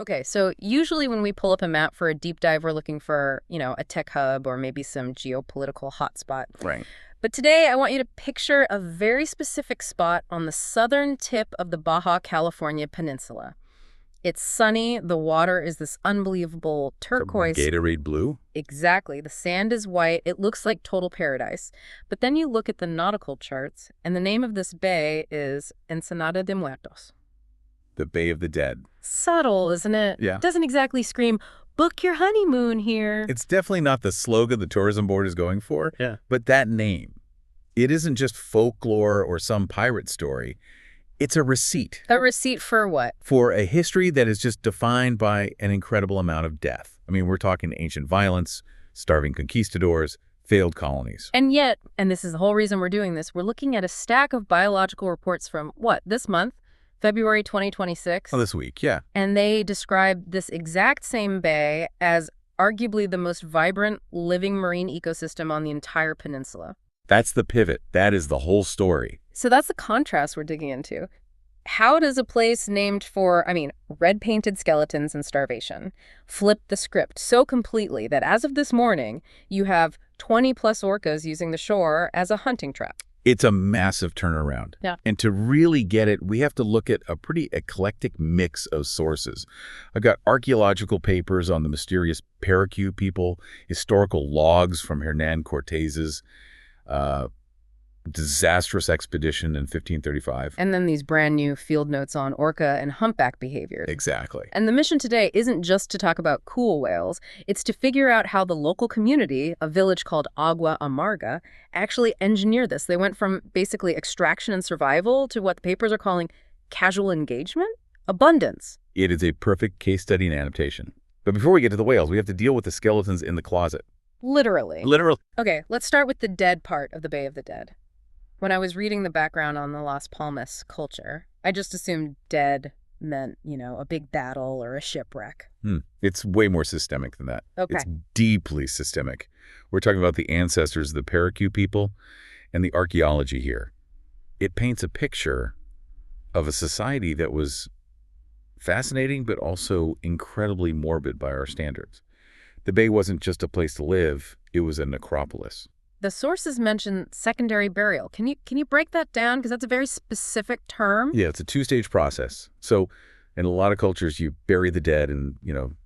Okay, so usually when we pull up a map for a deep dive, we're looking for, a tech hub or maybe some geopolitical hotspot. Right. But today I want you to picture a very specific spot on the southern tip of the Baja California Peninsula. It's sunny, the water is this unbelievable turquoise. Gatorade blue? Exactly. The sand is white. It looks like total paradise. But then you look at the nautical charts, and the name of this bay is Ensenada de Muertos. The Bay of the Dead. Subtle, isn't it? Yeah. Doesn't exactly scream, book your honeymoon here. It's definitely not the slogan the tourism board is going for. Yeah. But that name, it isn't just folklore or some pirate story. It's a receipt. A receipt for what? For a history that is just defined by an incredible amount of death. I mean, we're talking ancient violence, starving conquistadors, failed colonies. And yet, and this is the whole reason we're doing this, we're looking at a stack of biological reports from, this month? February 2026. Oh, this week, yeah. And they describe this exact same bay as arguably the most vibrant living marine ecosystem on the entire peninsula. That's the pivot. That is the whole story. So that's the contrast we're digging into. How does a place named for, red-painted skeletons and starvation flip the script so completely that as of this morning, you have 20-plus orcas using the shore as a hunting trap? It's a massive turnaround. Yeah. And to really get it, we have to look at a pretty eclectic mix of sources. I've got archaeological papers on the mysterious Paracu people, historical logs from Hernan Cortez's disastrous expedition in 1535. And then these brand new field notes on orca and humpback behaviors. Exactly. And the mission today isn't just to talk about cool whales. It's to figure out how the local community, a village called Agua, Amarga, actually engineered this. They went from basically extraction and survival to what the papers are calling casual engagement, abundance. It is a perfect case study in adaptation. But before we get to the whales, we have to deal with the skeletons in the closet. Literally. Literally. Okay, let's start with the dead part of the Bay of the Dead. When I was reading the background on the Las Palmas culture, I just assumed dead meant, a big battle or a shipwreck. It's way more systemic than that. Okay. It's deeply systemic. We're talking about the ancestors of the Paracu people and the archaeology here. It paints a picture of a society that was fascinating but also incredibly morbid by our standards. The bay wasn't just a place to live, it was a necropolis. The sources mention secondary burial. Can you break that down? Because that's a very specific term. Yeah, it's a two-stage process. So in a lot of cultures, you bury the dead and,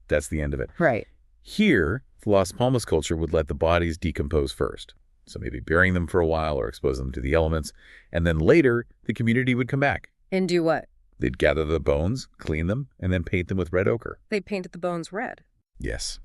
that's the end of it. Right. Here, the Las Palmas culture would let the bodies decompose first. So maybe burying them for a while or expose them to the elements. And then later, the community would come back. And do what? They'd gather the bones, clean them, and then paint them with red ochre. They painted the bones red. Yes.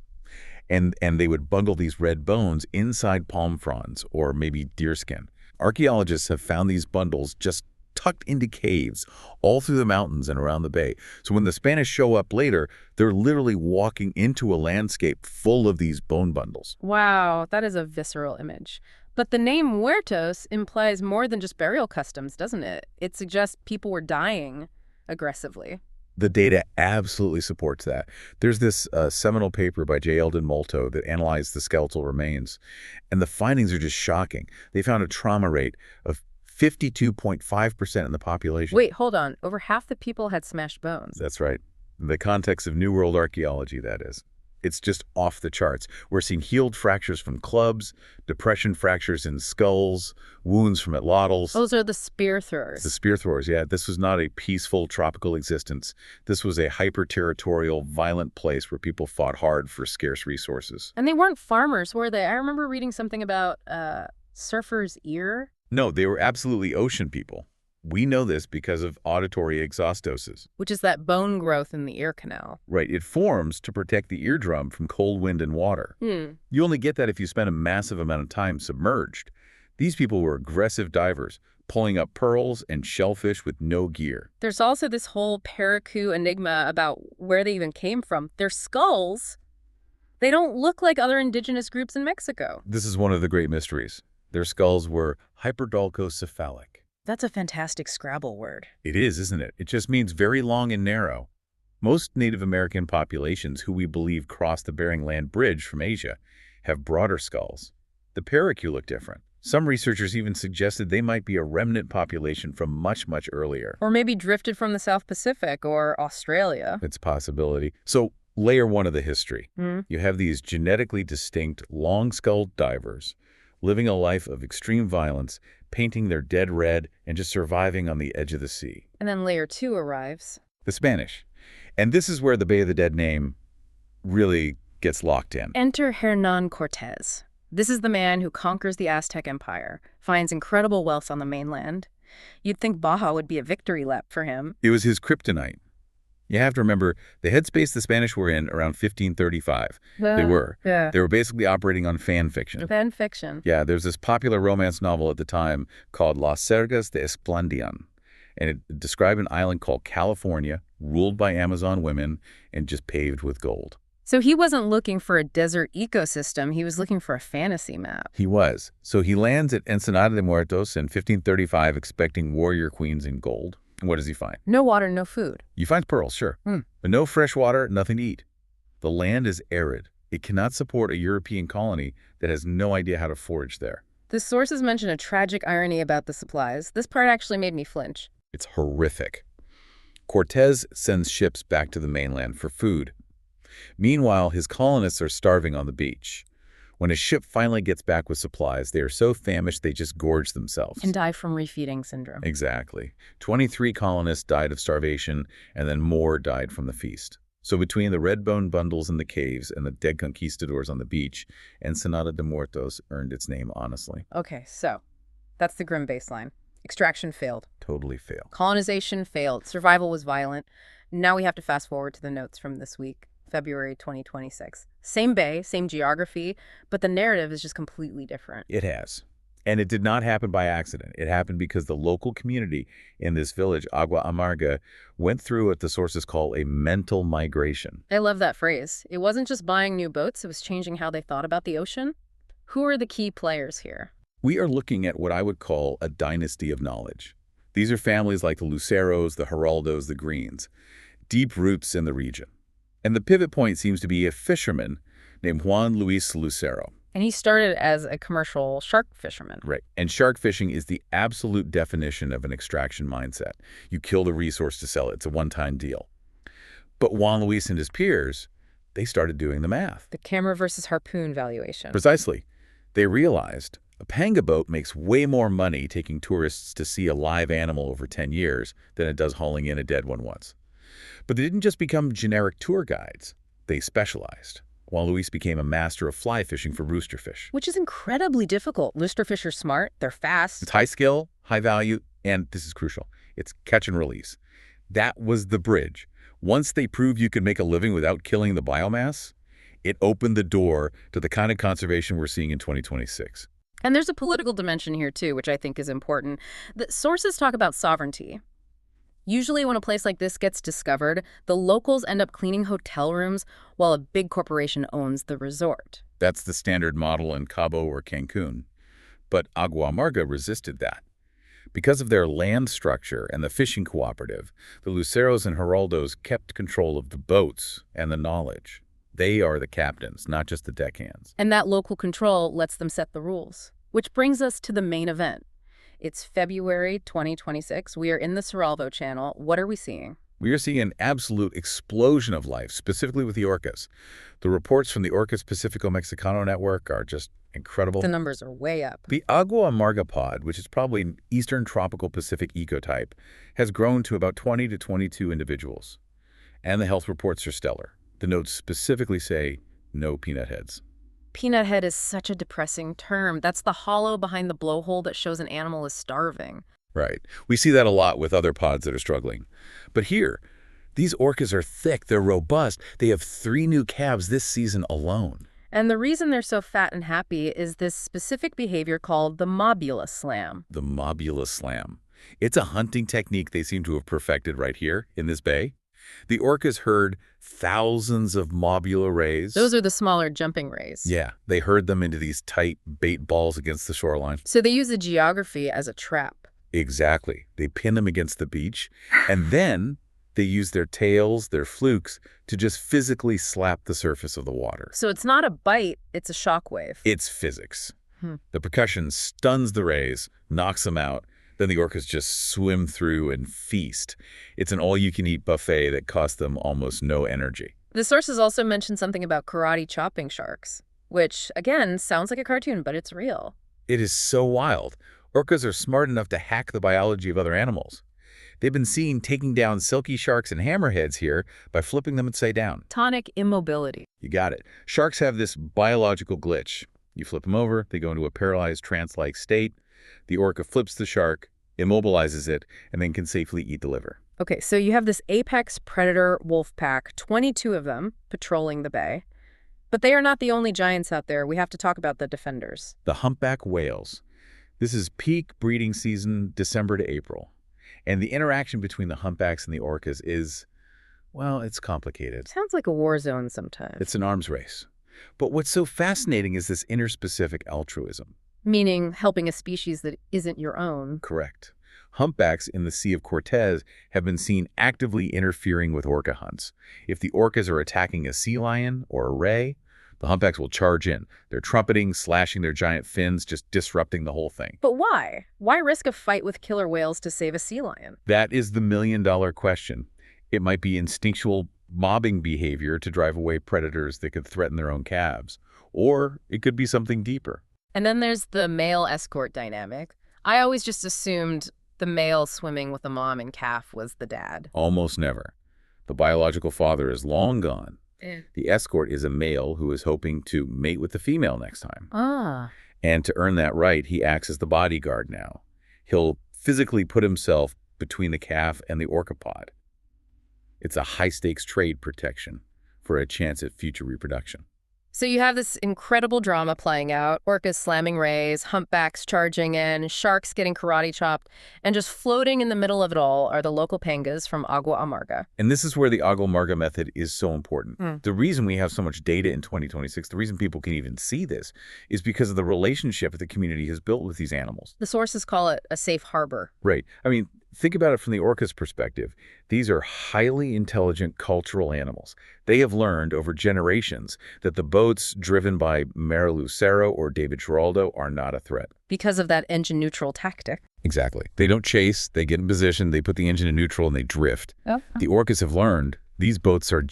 And they would bundle these red bones inside palm fronds or maybe deerskin. Archaeologists have found these bundles just tucked into caves all through the mountains and around the bay. So when the Spanish show up later, they're literally walking into a landscape full of these bone bundles. Wow, that is a visceral image. But the name Muertos implies more than just burial customs, doesn't it? It suggests people were dying aggressively. The data absolutely supports that. There's this seminal paper by J. Eldon Molto that analyzed the skeletal remains, and the findings are just shocking. They found a trauma rate of 52.5% in the population. Wait, hold on. Over half the people had smashed bones. That's right. In the context of New World archaeology, that is. It's just off the charts. We're seeing healed fractures from clubs, depression fractures in skulls, wounds from atlatls. Those are the spear throwers. The spear throwers, yeah. This was not a peaceful tropical existence. This was a hyper-territorial, violent place where people fought hard for scarce resources. And they weren't farmers, were they? I remember reading something about surfer's ear. No, they were absolutely ocean people. We know this because of auditory exostosis. Which is that bone growth in the ear canal. Right. It forms to protect the eardrum from cold wind and water. You only get that if you spend a massive amount of time submerged. These people were aggressive divers, pulling up pearls and shellfish with no gear. There's also this whole Paracu enigma about where they even came from. Their skulls, they don't look like other indigenous groups in Mexico. This is one of the great mysteries. Their skulls were hyperdolcocephalic. That's a fantastic Scrabble word. It is, isn't it? It just means very long and narrow. Most Native American populations who we believe crossed the Bering Land Bridge from Asia have broader skulls. The Paracu look different. Some researchers even suggested they might be a remnant population from much, much earlier. Or maybe drifted from the South Pacific or Australia. It's a possibility. So, layer one of the history. Hmm. You have these genetically distinct, long-skulled divers living a life of extreme violence, painting their dead red, and just surviving on the edge of the sea. And then layer two arrives. The Spanish. And this is where the Bay of the Dead name really gets locked in. Enter Hernán Cortés. This is the man who conquers the Aztec Empire, finds incredible wealth on the mainland. You'd think Baja would be a victory lap for him. It was his kryptonite. You have to remember, the headspace the Spanish were in around 1535. They were. Yeah. They were basically operating on fan fiction. Fan fiction. Yeah, there's this popular romance novel at the time called Las Sergas de Esplandian. And it described an island called California, ruled by Amazon women and just paved with gold. So he wasn't looking for a desert ecosystem, he was looking for a fantasy map. He was. So he lands at Ensenada de Muertos in 1535 expecting warrior queens in gold. And what does he find? No water, no food. He finds pearls, sure. Hmm. But no fresh water, nothing to eat. The land is arid. It cannot support a European colony that has no idea how to forage there. The sources mention a tragic irony about the supplies. This part actually made me flinch. It's horrific. Cortés sends ships back to the mainland for food. Meanwhile, his colonists are starving on the beach. When a ship finally gets back with supplies, they are so famished they just gorge themselves. And die from refeeding syndrome. Exactly. 23 colonists died of starvation, and then more died from the feast. So between the red bone bundles in the caves and the dead conquistadors on the beach, Ensenada de Muertos earned its name honestly. Okay, so that's the grim baseline. Extraction failed. Totally failed. Colonization failed. Survival was violent. Now we have to fast forward to the notes from this week, February 2026. Same bay, same geography, but the narrative is just completely different. It has. And it did not happen by accident. It happened because the local community in this village, Agua Amarga, went through what the sources call a mental migration. I love that phrase. It wasn't just buying new boats, it was changing how they thought about the ocean. Who are the key players here? We are looking at what I would call a dynasty of knowledge. These are families like the Luceros, the Geraldos, the Greens, deep roots in the region. And the pivot point seems to be a fisherman named Juan Luis Lucero. And he started as a commercial shark fisherman. Right. And shark fishing is the absolute definition of an extraction mindset. You kill the resource to sell it. It's a one-time deal. But Juan Luis and his peers, they started doing the math. The camera versus harpoon valuation. Precisely. They realized a panga boat makes way more money taking tourists to see a live animal over 10 years than it does hauling in a dead one once. But they didn't just become generic tour guides. They specialized. Juan Luis became a master of fly fishing for roosterfish. Which is incredibly difficult. Roosterfish are smart, they're fast. It's high skill, high value, and this is crucial, it's catch and release. That was the bridge. Once they proved you could make a living without killing the biomass, it opened the door to the kind of conservation we're seeing in 2026. And there's a political dimension here too, which I think is important. The sources talk about sovereignty. Usually when a place like this gets discovered, the locals end up cleaning hotel rooms while a big corporation owns the resort. That's the standard model in Cabo or Cancun. But Agua Amarga resisted that. Because of their land structure and the fishing cooperative, the Luceros and Geraldos kept control of the boats and the knowledge. They are the captains, not just the deckhands. And that local control lets them set the rules. Which brings us to the main event. It's February 2026. We are in the Cerralvo Channel. What are we seeing? We are seeing an absolute explosion of life, specifically with the orcas. The reports from the Orcas Pacifico Mexicano network are just incredible. The numbers are way up. The Agua Amarga pod, which is probably an eastern tropical Pacific ecotype, has grown to about 20 to 22 individuals. And the health reports are stellar. The notes specifically say no peanut heads. Peanut head is such a depressing term. That's the hollow behind the blowhole that shows an animal is starving. Right. We see that a lot with other pods that are struggling. But here, these orcas are thick, they're robust. They have 3 new calves this season alone. And the reason they're so fat and happy is this specific behavior called the mobula slam. The mobula slam. It's a hunting technique they seem to have perfected right here in this bay. The orcas herd thousands of mobula rays. Those are the smaller jumping rays. Yeah, they herd them into these tight bait balls against the shoreline. So they use the geography as a trap. Exactly. They pin them against the beach, and then they use their tails, their flukes, to just physically slap the surface of the water. So it's not a bite, it's a shockwave. It's physics. The percussion stuns the rays, knocks them out. Then the orcas just swim through and feast. It's an all-you-can-eat buffet that costs them almost no energy. The sources also mention something about karate chopping sharks, which, again, sounds like a cartoon, but it's real. It is so wild. Orcas are smart enough to hack the biology of other animals. They've been seen taking down silky sharks and hammerheads here by flipping them upside down. Tonic immobility. You got it. Sharks have this biological glitch. You flip them over, they go into a paralyzed trance-like state. The orca flips the shark, immobilizes it, and then can safely eat the liver. Okay, so you have this apex predator wolf pack, 22 of them, patrolling the bay. But they are not the only giants out there. We have to talk about the defenders. The humpback whales. This is peak breeding season, December to April. And the interaction between the humpbacks and the orcas is, well, it's complicated. Sounds like a war zone sometimes. It's an arms race. But what's so fascinating is this interspecific altruism. Meaning helping a species that isn't your own. Correct. Humpbacks in the Sea of Cortez have been seen actively interfering with orca hunts. If the orcas are attacking a sea lion or a ray, the humpbacks will charge in. They're trumpeting, slashing their giant fins, just disrupting the whole thing. But why? Why risk a fight with killer whales to save a sea lion? That is the million-dollar question. It might be instinctual mobbing behavior to drive away predators that could threaten their own calves. Or it could be something deeper. And then there's the male escort dynamic. I always just assumed the male swimming with the mom and calf was the dad. Almost never. The biological father is long gone. The escort is a male who is hoping to mate with the female next time. And to earn that right, he acts as the bodyguard now. He'll physically put himself between the calf and the orca pod. It's a high-stakes trade protection for a chance at future reproduction. So you have this incredible drama playing out, orcas slamming rays, humpbacks charging in, sharks getting karate chopped, and just floating in the middle of it all are the local pangas from Agua Amarga. And this is where the Agua Amarga method is so important. The reason we have so much data in 2026, the reason people can even see this, is because of the relationship the community has built with these animals. The sources call it a safe harbor. Right. I mean, think about it from the orca's perspective. These are highly intelligent cultural animals. They have learned over generations that the boats driven by Mary Lucero or David Cerralvo are not a threat. Because of that engine-neutral tactic. Exactly. They don't chase, they get in position, they put the engine in neutral, and they drift. The orcas have learned these boats are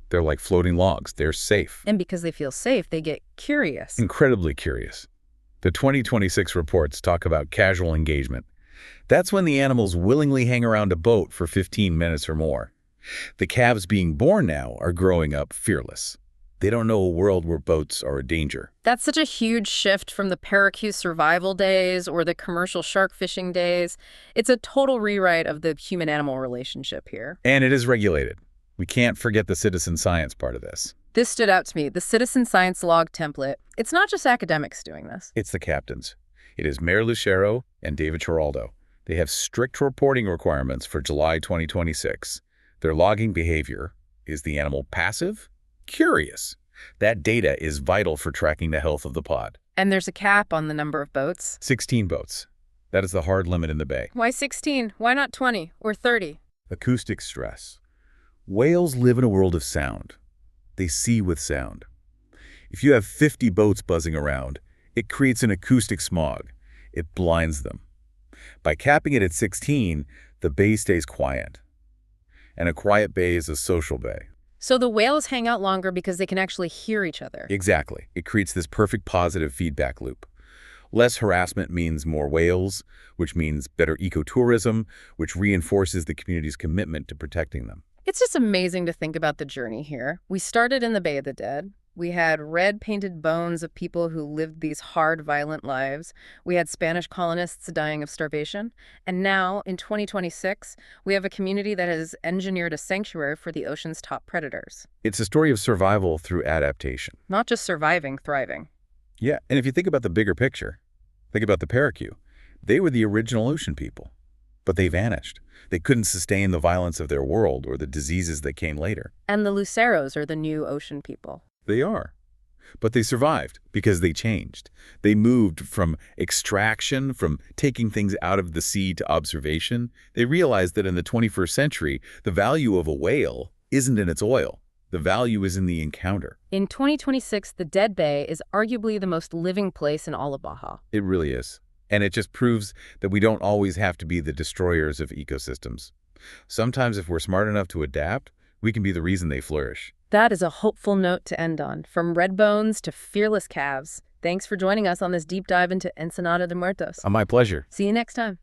they're like floating logs. They're safe. And because they feel safe, they get curious. Incredibly curious. The 2026 reports talk about casual engagement. That's when the animals willingly hang around a boat for 15 minutes or more. The calves being born now are growing up fearless. They don't know a world where boats are a danger. That's such a huge shift from the parakeet survival days or the commercial shark fishing days. It's a total rewrite of the human-animal relationship here. And it is regulated. We can't forget the citizen science part of this. This stood out to me, the citizen science log template. It's not just academics doing this. It's the captains. It is Mary Lucero and David Cerralvo. They have strict reporting requirements for July 2026. Their logging behavior is the animal passive? Curious. That data is vital for tracking the health of the pod. And there's a cap on the number of boats? 16 boats. That is the hard limit in the bay. Why 16? Why not 20 or 30? Acoustic stress. Whales live in a world of sound. They see with sound. If you have 50 boats buzzing around, it creates an acoustic smog. It blinds them. By capping it at 16, the bay stays quiet. And a quiet bay is a social bay. So the whales hang out longer because they can actually hear each other. Exactly. It creates this perfect positive feedback loop. Less harassment means more whales, which means better ecotourism, which reinforces the community's commitment to protecting them. It's just amazing to think about the journey here. We started in the Bay of the Dead. We had red-painted bones of people who lived these hard, violent lives. We had Spanish colonists dying of starvation. And now, in 2026, we have a community that has engineered a sanctuary for the ocean's top predators. It's a story of survival through adaptation. Not just surviving, thriving. Yeah, and if you think about the bigger picture, think about the parakeet. They were the original ocean people, but they vanished. They couldn't sustain the violence of their world or the diseases that came later. And the Luceros are the new ocean people. They are. But they survived because they changed. They moved from extraction, from taking things out of the sea to observation. They realized that in the 21st century, the value of a whale isn't in its oil, The value is in the encounter. In 2026, the Dead Bay is arguably the most living place in all of Baja. It really is. And it just proves that we don't always have to be the destroyers of ecosystems. Sometimes if we're smart enough to adapt, we can be the reason they flourish. That is a hopeful note to end on. From red bones to fearless calves. Thanks for joining us on this deep dive into Ensenada de Muertos. My pleasure. See you next time.